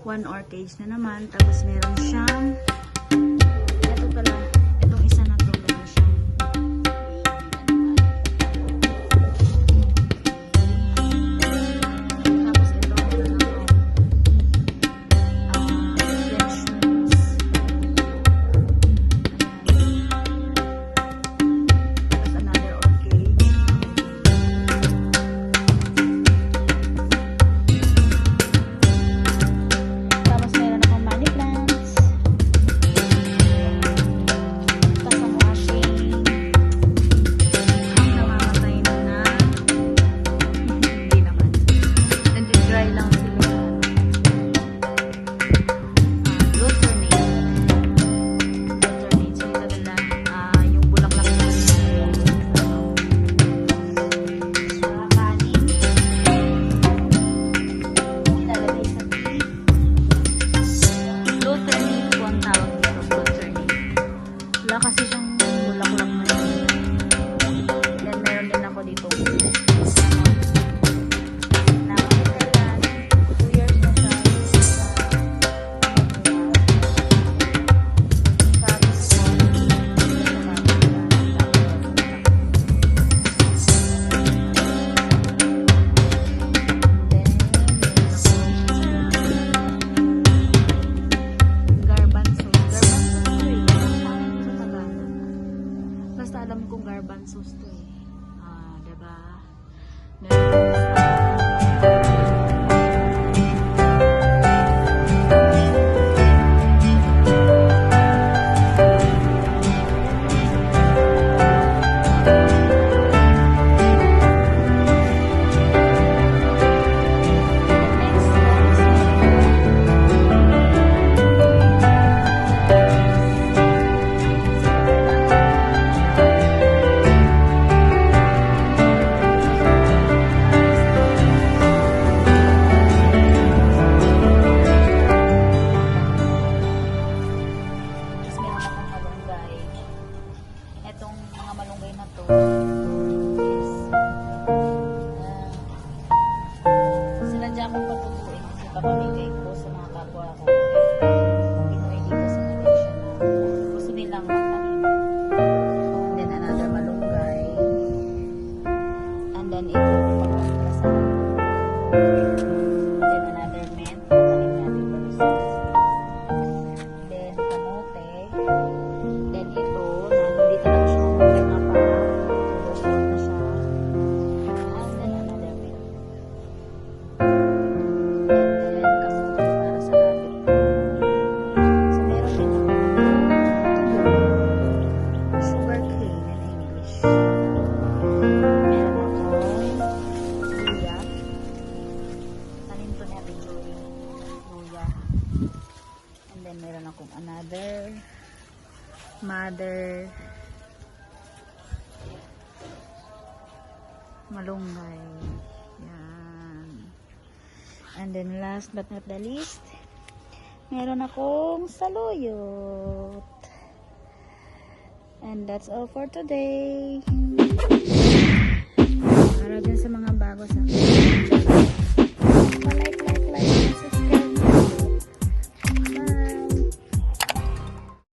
1 orchage na naman. Tapos meron siyang ito pala, itong isa na to, meron siyang tapos ito meron ako French rose. Tapos another orchage. Tapos meron akong money plants. Tapos ang washing. Ang namamatay na. Hindi naman. Nag-dry lang sila. Luternate. Luternate. So ito nila. Yung bulaklak na kanin. Ilalagay sa tea. Luternate po ang tawag dito. Luternate. Wala kasi siyang bulaklak na yun. Then meron din ako dito. Nakakitalan. 2 years na siya. Garbanzo. Basta alam kong garbanzos to eh. Diba? Tapos meron akong malunggay. Etong mga malunggay na to is sinadya akong patutuin kasi papamigay ko sa mga kapwa ko. Pinoy dito sa Malaysia na gusto nilang magtanim. And then another malunggay. And then ito pangkasal. Then another mint. Patanim natin ito. Then kamote. Then ito, na hindi talaga siya kumapapa. Overshot na siya. And then another mint. And then kamote para sa gabi. So meron din ako sugar cane in English. Meron ako luya. Tanim to natin luya. And then meron akong another mother malunggay. Yan. And then last but not the least, meron akong saluyot. And that's all for today.